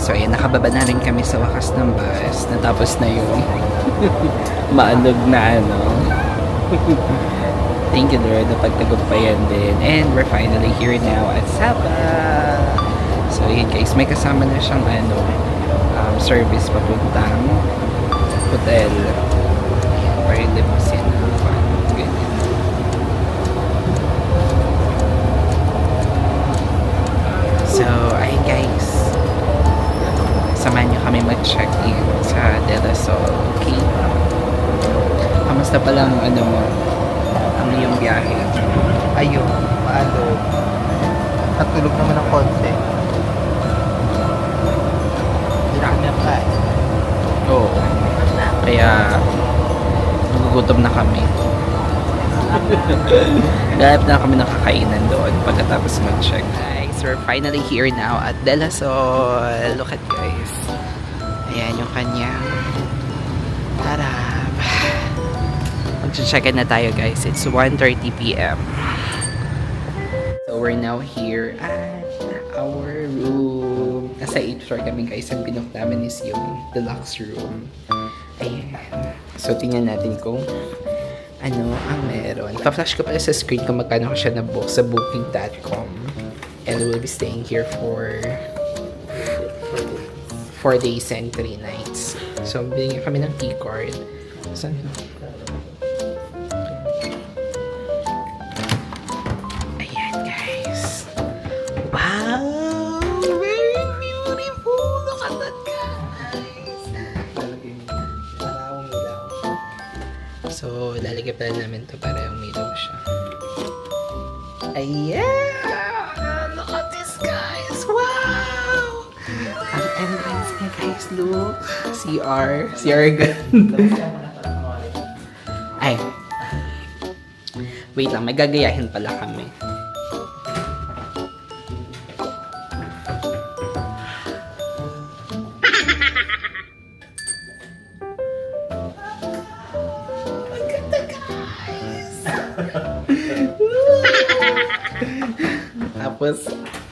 So ayan, nakababa na rin kami sa wakas ng bus. Natapos na yung maanog na ano. Thank you Lord, napagtagumpayan din. And we're finally here now at Sapa. So ayan guys, may kasama na siyang ano, service papuntang hotel. Para limousine. So ayun guys, samahan nyo kami mag-check-in sa De La Sol. Okay? Kamusta palang ano yung biyahe? Ayun, paano? Natulog naman ng konti. Hindi na kami nakain. Oo. Kaya nagugutom na kami. Ganap na kami nakakainan doon pagkatapos mag-check. Guys, we're finally here now at De La Sol. Look at guys. Ayan yung kanyang harap. Mag-check-in na tayo guys. It's 1:30 p.m. So we're now here at our room. Nasa 8th floor kami guys. Ang binook namin is yung deluxe room. Ayan. So tingnan natin kung ano ang meron. Pa-flash ko pala sa screen kung magkano ko siya na-book sa booking.com. And we'll be staying here for 4 days and 3 nights. So, binigyan kami ng key card. Saan? Ayan, guys. Wow! Very beautiful! Look at that, guys! So, lalagyan pala namin to para umilaw siya. Ayan! Look at this, guys! Wow! Ang entrance niya, guys, look. CR ganda. Ay. Wait lang, may gagayahin pala kami. Ang ganda, guys! Tapos,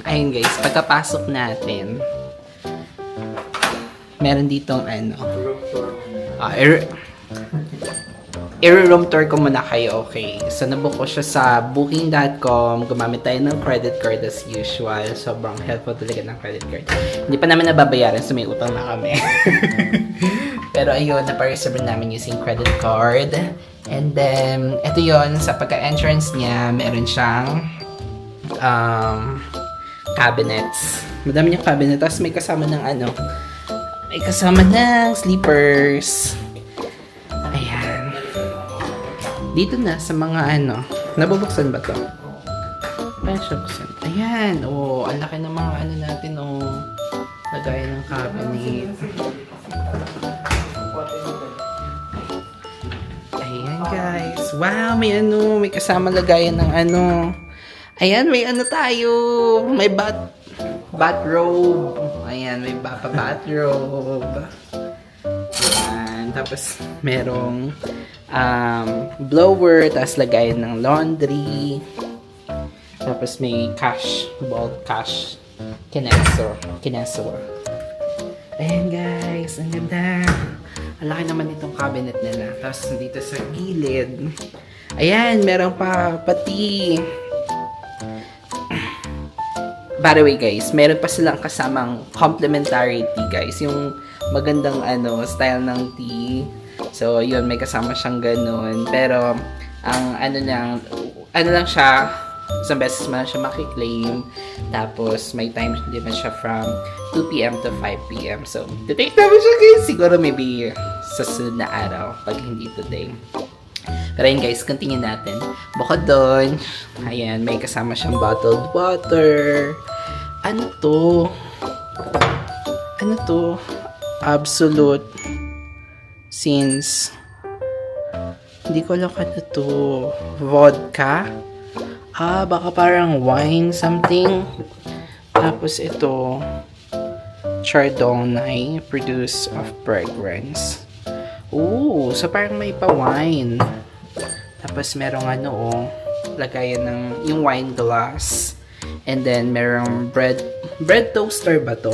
ayun guys, pagkapasok natin, meron ditong ano, i-room tour ko muna kayo, okay? So, nabook ko siya sa booking.com. Gumamit tayo ng credit card as usual. Sobrang helpful talaga ng credit card. Hindi pa namin nababayaran, so may utang na kami. Pero ayun, napareserve namin using credit card. And then, ito yon sa pagka-entrance niya, meron siyang cabinets. Madami niyang cabinet. Tapos may kasama ng ano, may kasama ng sleepers. Ayan. Dito na sa mga ano, nabubuksan ba to? Ayan siya buksan. Ayan. Oh, ang laki ng mga ano natin, oh. Lagayan ng cabinet. Ayan guys. Wow, may ano, may kasama lagayan ng ano. Ayan, may ano tayo. May bathrobe. Ayan, may bathrobe. Ayan, tapos merong blower, tapos lagayan ng laundry. Tapos may bulk cash Kineso. Ayan guys, ang ganda. Ang laki naman itong cabinet nila. Tapos dito sa gilid, ayan, meron pa pati. By the way guys, meron pa silang kasamang complimentary tea guys. Yung magandang ano, style ng tea. So, yun, may kasama siyang ganun. Pero, ang ano lang siya, isang beses man siya makiklaim. Tapos, may time din siya from 2 p.m. to 5 p.m. So, titake naman siya guys. Siguro maybe sa sunod na araw, pag hindi today. Pero yun guys, continue natin. Bukod doon, ayan, may kasama siyang bottled water. Ano to? Ano to? Absolute. Since hindi ko alam ano to. Vodka? Baka parang wine something. Tapos ito, Chardonnay, produce of fragrance. Ooh, so parang may pa-wine. Tapos merong lagayan ng yung wine glass. And then merong bread toaster ba to?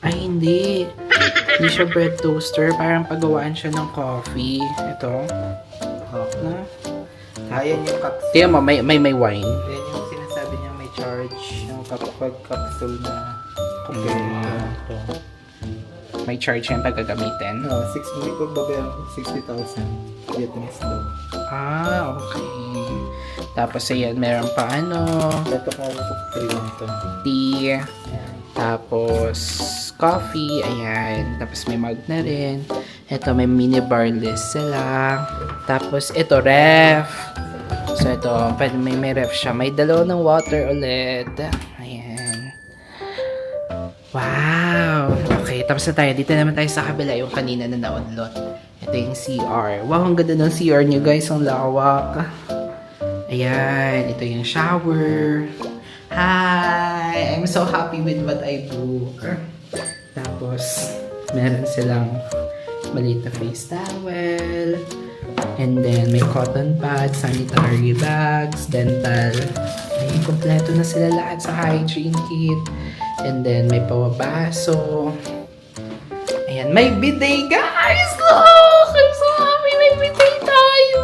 Ay, hindi. Hindi siya bread toaster. Parang pagawaan siya ng coffee. Ito. Na? Ayan yung capsule. Tingnan mo, may wine. Ayan yung sinasabi niya may charge. Yung kapag capsule na Ito. May charge yan pag gagamitin. No, 6 week of babayaran ko 60,000 Vietnamese daw. Okay. Tapos ayan, meron pa Ito ko ako ito. tea. Tapos coffee, ayan. Tapos may mug na rin. Ito, may mini bar list sila. Tapos ito, ref. So ito, pwede may ref siya. May dalawa ng water ulit. Ayan. Wow! Okay, tapos na tayo. Dito naman tayo sa kabila, yung kanina na naunlot. Ito yung CR. Wow, ang ganda ng CR nyo guys. Ang lawak. Ayan, ito yung shower. Hi! I'm so happy with what I do. Tapos, meron silang maliit na face towel. And then, may cotton pads, sanitary bags, dental. Ay, kompleto na sila lahat sa hygiene kit. And then, may pawabaso. Ayan, may bidet, guys! Look! I'm so happy may bidet tayo!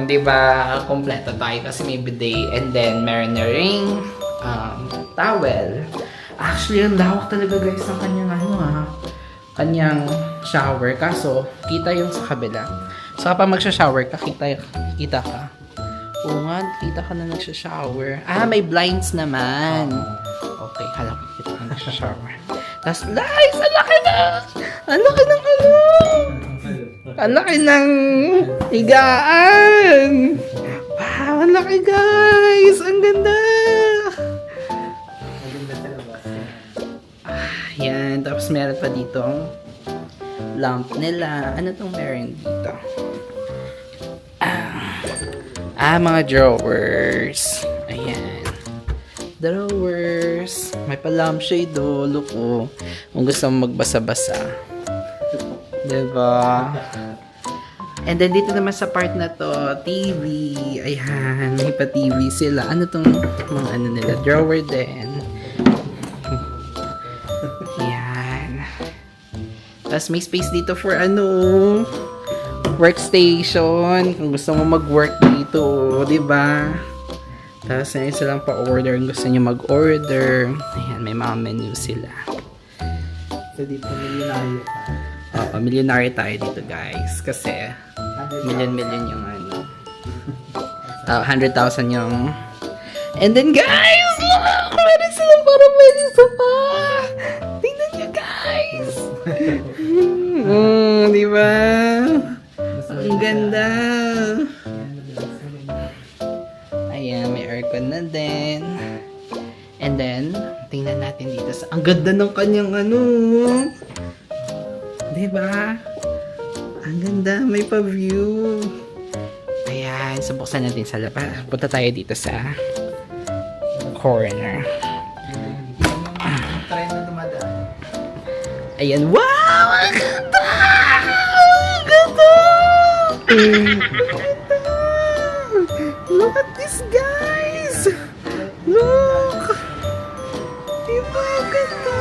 Diba, kompleto tayo kasi may bidet. And then, meron na ring towel. Actually, ang lawak talaga guys ng kanyang kanyang shower. Kaso, kita yung sa kabila. So, kapag magsha-shower ka, kita ka. Oo nga, kita ka na nagsha-shower. May blinds naman. Okay, kala ko kita ka nagsha-shower. Tapos, guys, ang laki na! Ang laki ng ang laki ng higaan! Wow, ang laki guys! Ang ganda! Yan, tapos meron pa dito lamp nila. Ano tong meron dito? Mga drawers. Ayan. Drawers. May pa lampshade look kung gusto mo magbasa-basa. Diba? And then dito naman sa part na to, TV. Ayan, may pa TV sila. Ano tong mga nila? Drawer din. Ayan. Tapos may space dito for workstation. Kung gusto mo mag-work dito, diba? Tapos na silang pa-order. Kung gusto nyo mag-order. Ayan, may mga menu sila. So dito milyonaryo ka. Millionaire tayo dito guys. Kasi, million yung 100,000 yung... And then guys, look! Meron silang parang may sofa! Tingnan nyo guys! Diba? Ang ganda! Ayan, may aircon na din. And then, tingnan natin dito sa... Ang ganda ng kanyang diba? Ang ganda, may pa-view. Ayan, so buksan natin sa labas. Punta tayo dito sa corner. Try na dumadaan. Ayan, wow! Ang ganda! Ang ganda! Ang ganda! Look at this, guys! Look! Diba? Ang ganda!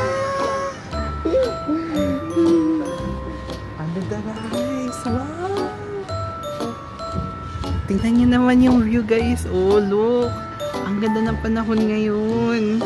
Ang ganda, guys! Wow! Tingnan niyo naman yung view, guys. Oh, look! Ang ganda ng panahon ngayon.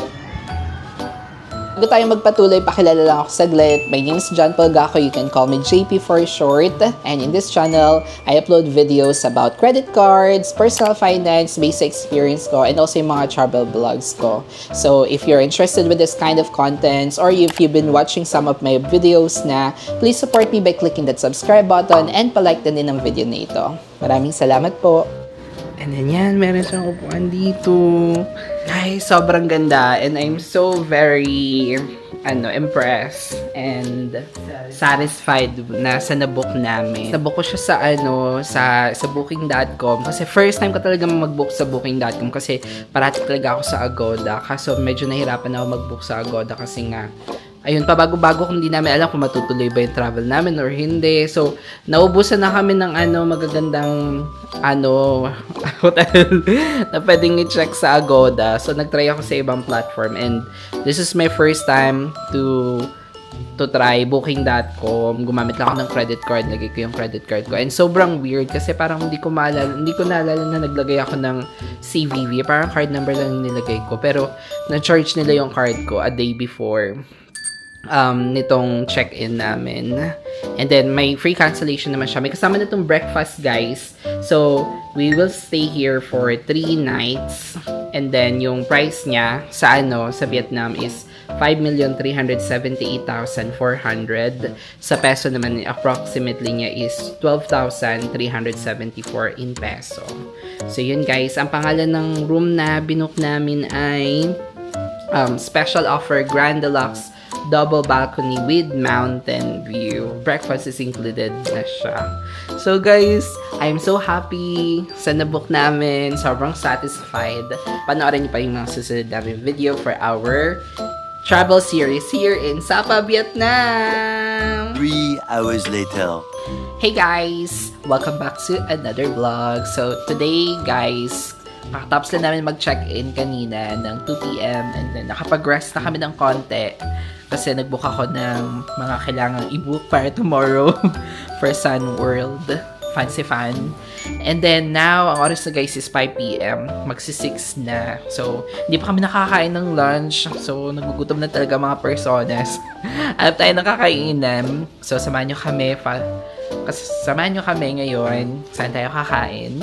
Bago tayo magpatuloy, pakilala lang ako saglit. My name is John Polgaco. You can call me JP for short. And in this channel, I upload videos about credit cards, personal finance, basic experience ko, and also yung mga travel vlogs ko. So, if you're interested with this kind of contents, or if you've been watching some of my videos na, please support me by clicking that subscribe button and palike din ng video na ito. Maraming salamat po. And then yan, meron siyang upuan dito. Guys, sobrang ganda. And I'm so very, impressed and satisfied na sa nabook namin. Nabook ko siya sa booking.com. Kasi first time ko talaga mag-book sa booking.com kasi parati talaga ako sa Agoda. Kaso medyo nahirapan ako mag-book sa Agoda kasi nga, ayun, pabago-bago kung hindi namin alam kung matutuloy ba yung travel namin or hindi. So, naubusan na kami ng magagandang hotel na pwedeng i-check sa Agoda. So, nag-try ako sa ibang platform and this is my first time to try booking.com. Gumamit lang ako ng credit card, lagay ko yung credit card ko. And sobrang weird kasi parang hindi ko naalala na naglagay ako ng CVV. Parang card number lang yung nilagay ko. Pero, na-charge nila yung card ko a day before nitong check-in namin. And then, may free cancellation naman siya. May kasama na itong breakfast, guys. So, we will stay here for 3 nights. And then, yung price niya sa Vietnam is 5,378,400. Sa peso naman, approximately niya is 12,374 in peso. So, yun guys. Ang pangalan ng room na binook namin ay Special Offer Grand Deluxe Double Balcony with Mountain View. Breakfast is included na siya. So guys, I'm so happy sa nabook namin. Sobrang satisfied. Panoorin niyo pa yung mga susunod namin video for our travel series here in Sapa, Vietnam. 3 hours later. Hey guys! Welcome back to another vlog. So today guys, kakatapos lang namin mag-check-in kanina ng 2 p.m. and then nakapag-rest na kami ng konti kasi nag-book ako ng mga kailangang i-book para tomorrow for Sun World Fancy Fan. And then now, ang oras na guys is 5 p.m. Magsi-6 na. So, hindi pa kami nakakain ng lunch. So, nagugutom na talaga mga personas. Alam tayo nakakainan. So, samahan nyo kami ngayon. Saan tayo kakain?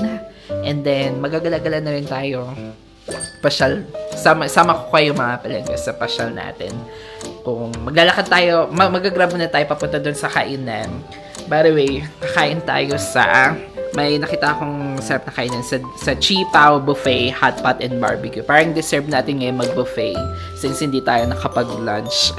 And then, magagala-gala na rin tayo. Pasyal. Sama ko kayo mga palengke sa pasyal natin. Kung maglalakad tayo, magagrab muna tayo papunta doon sa kainan. By the way, kakain tayo may nakita akong sarap na kainan sa Chi Pao Buffet, Hot Pot and Barbecue. Parang deserve natin ngayon mag-buffet since hindi tayo nakapag-lunch.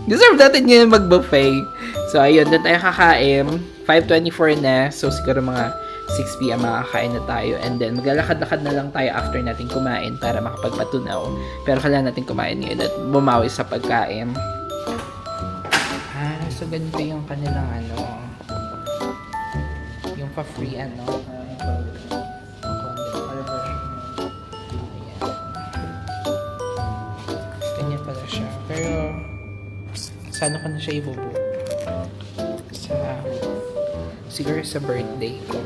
Deserve natin ngayon mag-buffet. So, ayun, doon tayo kakain. 5:24 na. So, siguro mga 6 p.m. makakain na tayo. And then, maglalakad-lakad na lang tayo after natin kumain para makapagpatunaw. Pero kailangan natin kumain ngayon at bumawi sa pagkain. So ganito yung kanilang yung pa-free ganyan pala siya. Pero, saan ko na siya ibubook? Siguro sa birthday ko.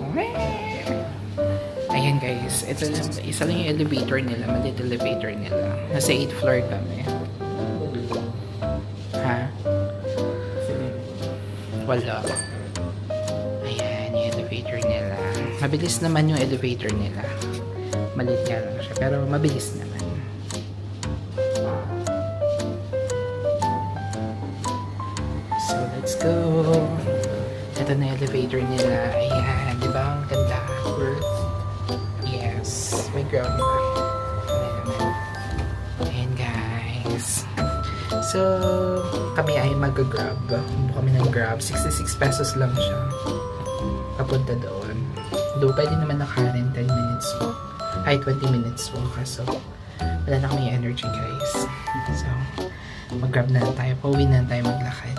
Ayan guys, isa lang yung elevator nila, maliit elevator nila. Nasa 8th floor kami. Ha? Wala. Ayan, yung elevator nila. Mabilis naman yung elevator nila. Maliit nga lang siya, pero mabilis naman. So, let's go! Ito na yung elevator nila. Ayan, di ba? Ang ganda. Yes. May ground na. Ayan, guys. So, kami ay mag-grab. Buka kami ng grab. 66 pesos lang siya. Papunta doon. Doon pwede naman nakarin 10 minutes walk. Ay, 20 minutes walk. So, wala na kami energy, guys. So, mag-grab na tayo. Pauwi na tayo maglakad.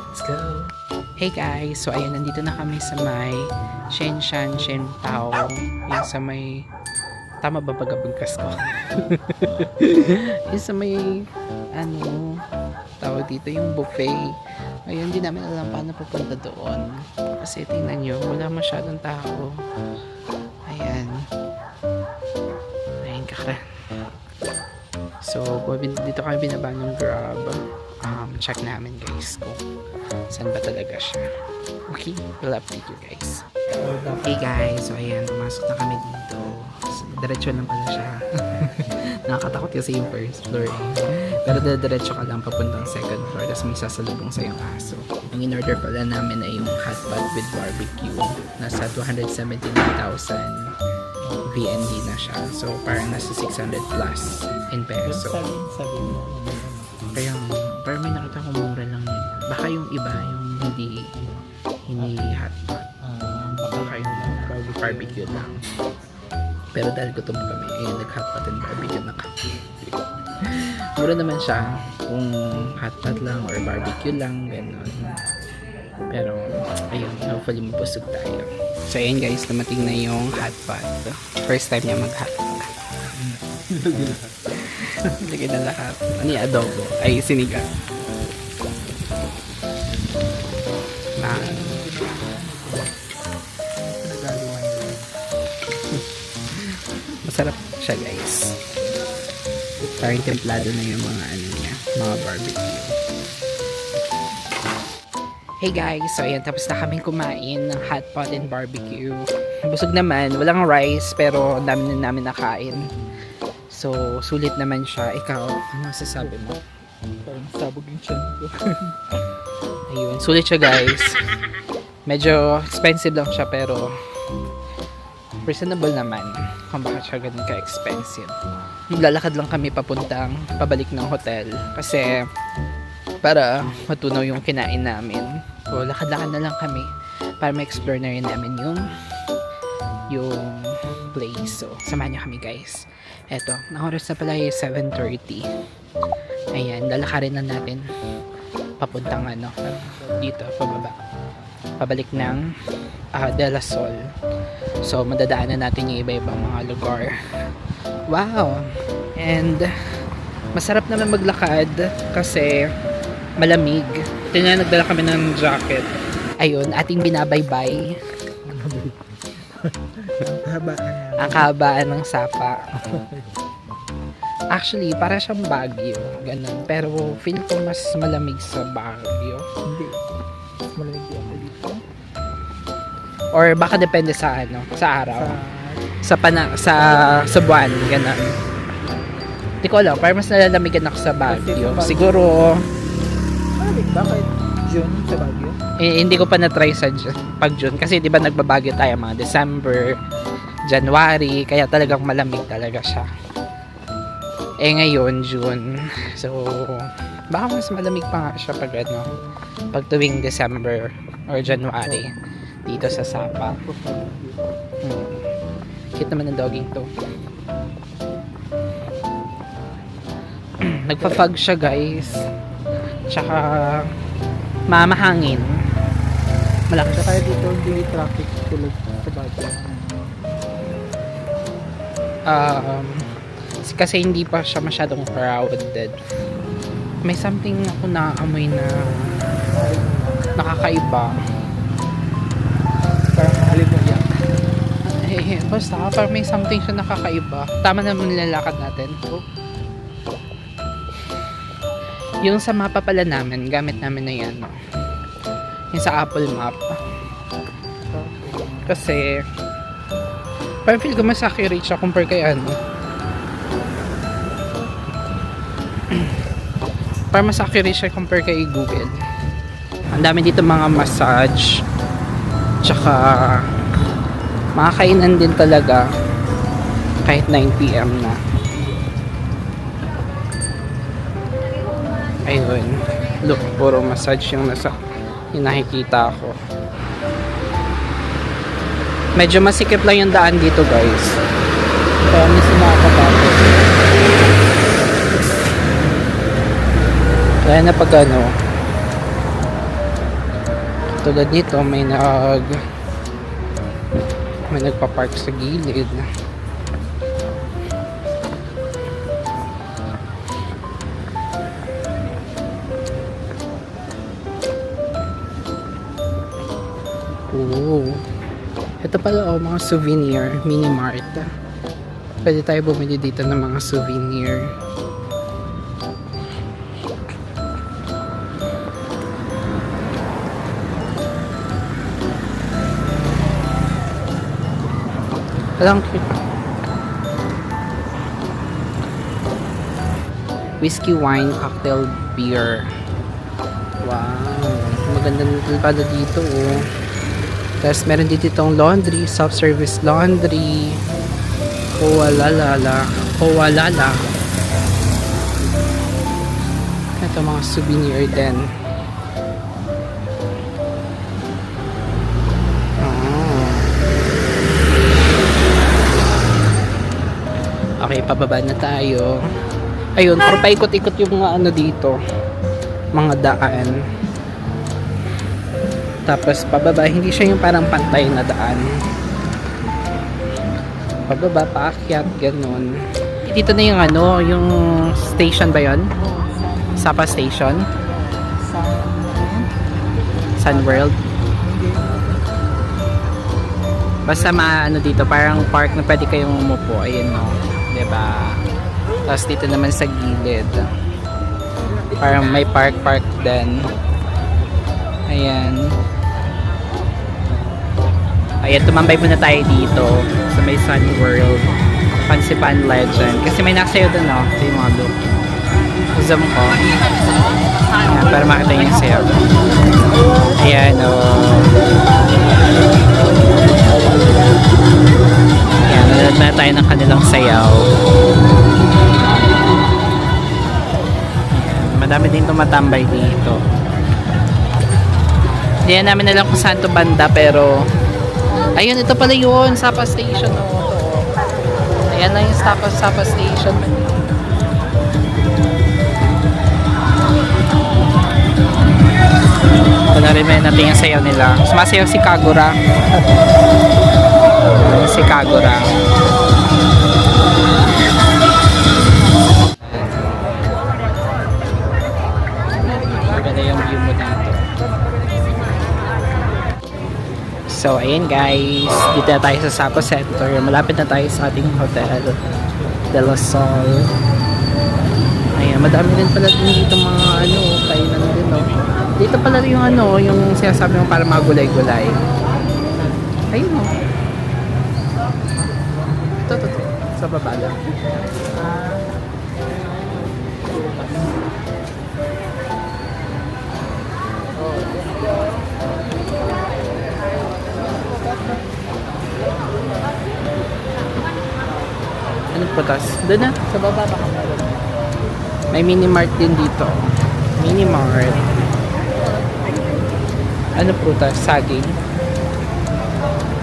Let's go! Hey guys! So, ayun, nandito na kami sa may Shenshan Shenpao. Yung sa may... Tama ba pagkabagkas ko? Yung sa may... tawag dito yung buffet. Ayun, hindi namin alam paano pupunta doon. Kasi tingnan nyo, wala masyadong tao. Ayan. Ayan, kakaran. So, dito kami binaba ng Grab. Check namin guys kung saan ba talaga siya. Okay, we'll update you guys. Okay guys, so ayan, pumasok na kami dito. Diretso lang pala siya. Nakakatakot kasi yung first floor eh. Pero diretso ka lang papuntang second floor, tapos may sasalubong sa yung aso. Ang in-order pala namin ay yung hot pot with barbecue. Nasa 279,000 VND na siya. So, parang nasa 600 plus in peso. Sabi mo. Kaya, parang may nakita ko mura lang yun. Baka yung iba, yung hindi hotpot. Baka yung barbecue lang. Pero dahil gutom kami, nag-hotpot and barbecue na kami. Mura naman siya kung hotpot lang or barbecue lang, gano'n. Pero, ayun, hopefully mapusog tayo. So, ayun guys, dumating na yung hotpot. First time niya mag-hotpot. Lagay na lahat. Ano yung adobo? Ay, sinigang. Masarap siya guys. Parang templado na yung mga ano niya, mga barbecue. Hey guys, so ayan, tapos na kaming kumain ng hot pot and barbecue. Busog naman, walang rice, pero ang dami na namin nakain. So, sulit naman siya. Ikaw, ano masasabi mo? Parang sabog yung chan ko. Ayun, sulit siya guys. Medyo expensive lang siya, pero reasonable naman kung bakit siya ganun ka-expensive. Lalakad lang kami pabalik ng hotel kasi para matunaw yung kinain namin. So, lakad-lakad na lang kami para ma-explore na rin namin yung place. So, samahan niyo kami guys. Eto, ang oras na pala yung 7:30. Ayan, lalakarin na natin papuntang dito, pababa. Pabalik ng De La Sol. So, madadaanan natin yung iba-ibang mga lugar. Wow! And, masarap naman maglakad kasi malamig. Tingnan, nagdala kami ng jacket. Ayun, ating binabaybay. Ang kahabaan ng sapa. Actually, para siyang Baguio. Ganun. Pero, feel ko mas malamig sa Baguio. Hindi. Mas malamig din ako dito. Or baka depende sa sa araw. Sa buwan, ganun. Hindi ko alam, parang mas nalalamigan ako sa Baguio. Siguro, Malamig ba kahit June sa Baguio? hindi ko pa na-try sa pag June. Kasi di ba nagbabagyo tayo mga December, January, kaya talagang malamig talaga siya. Ngayon, June. So, baka mas malamig pa nga siya pag tuwing December or January dito sa Sapa. Cute naman ang doging to. Nagpa-fog siya guys. Tsaka mamahangin. Malakas. Kaya dito hindi traffic tulad sa Baguio. Kasi hindi pa siya masyadong crowded. May something ako naamoy na nakakaiba. Parang alin mo yan. Basta parang may something siya nakakaiba. Tama naman nilalakad natin. Yung sa mapa pala namin, gamit namin na yan. Yung sa Apple Map. Kasi parang feel ko mas accurate siya compare kay parang mas accurate siya compare kay Google. Ang dami dito mga massage. Tsaka mga kainan din talaga kahit 9 PM na. Ayun. Look, puro massage yung nakikita ko. Medyo masikip lang yung daan dito guys. Kaya minsan nakakatakot. Kaya na pag tulad nito may nagpa-park sa gilid. Ito pala mga souvenir, mini mart. Pwede tayo bumili dito ng mga souvenir. Walang cute. Whiskey, wine, cocktail, beer. Wow. Maganda nito pala dito. Tapos meron dito itong laundry, self-service laundry. Koalalala. Koalala. Ito mga souvenir din. Okay, pababa na tayo. Ayun, pero paikot-ikot yung mga ano dito. Mga daan. Tapos pababa, hindi siya yung parang pantay na daan. Pababa, paakyat, ganun. Dito na yung ano, yung station ba yun? Sapa Station? Sun World? Basta maano dito, parang park na pwede kayong umupo. Ayun no. Diba? Tapos dito naman sa gilid. Parang may park din. Ayan. Ayan, tumambay muna tayo dito sa may Sun World. Pansipan Legend. Kasi may nakasayo dun, no? Ito yung mga look. Zoom ko. Ayan, para makita yung sayo. Ayan, Ayan, nanood na tayo ng kanilang sayaw. Ayan, madami din tumatambay dito. Hindi na namin alam kung saan to banda, pero ayun, ito pala yun, Sapa Station. Ayan lang yung Sapa Station. Ito na rin natin yung sayaw nila. Sumasayaw si Kagura. Si Kagura. Maganda yung view mo dito. So, ayan guys. Dito na tayo sa Sapa Center. Malapit na tayo sa ating hotel. De La Sol. Ayan, madami rin pala dito mga ano, kainan din, no? Dito pala rin yung ano, yung sinasabi mo para mga gulay-gulay. Ayun, no? Ito. Sa baba lang. Ano prutas? Doon na, sa baba baka meron. May mini-mart din dito. Mini-mart. Ano prutas? Saging.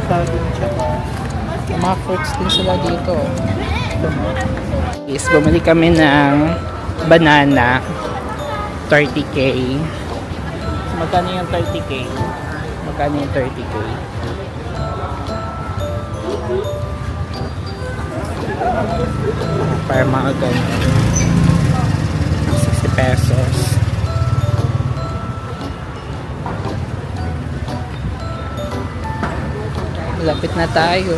Saging siya. Mga fruits din sila dito. Is bumili kami ng banana. 30k. Magkano yung 30k? Magkano yung 30k? Para mga ganyan. 60 pesos. Lapit na tayo.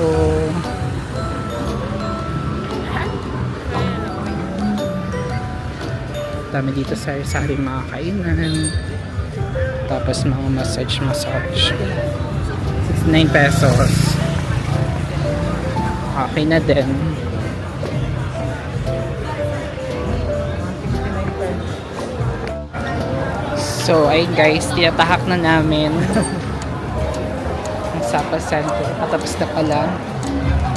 Dami dito sa sari mga kainan. Tapos mga massage. 69 pesos. Okay na din. So, ayun guys, tinatahak na namin ang Sapa Center. Patapos na pala.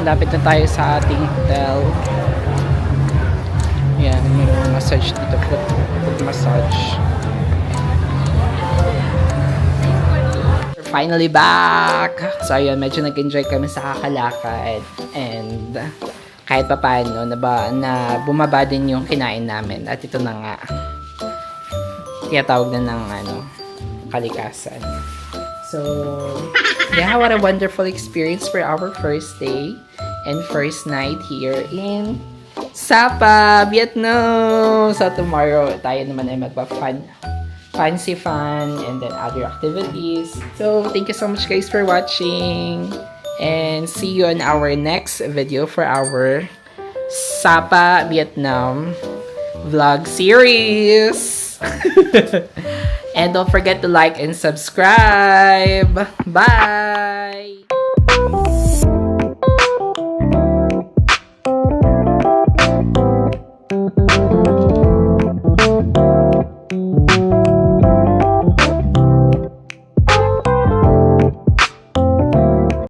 Malapit na tayo sa ating hotel. Yan, may massage dito. Foot massage. We're finally back! So, ayun, medyo nag-enjoy kami sa kakalakad. And kahit pa paano, na bumaba din yung kinain namin. At ito na nga. Tinatawag na ng kalikasan. So, yeah, what a wonderful experience for our first day and first night here in Sapa, Vietnam. So, tomorrow, tayo naman ay fancy fun and then other activities. So, thank you so much guys for watching. And see you in our next video for our Sapa, Vietnam vlog series. And don't forget to like and subscribe. Bye!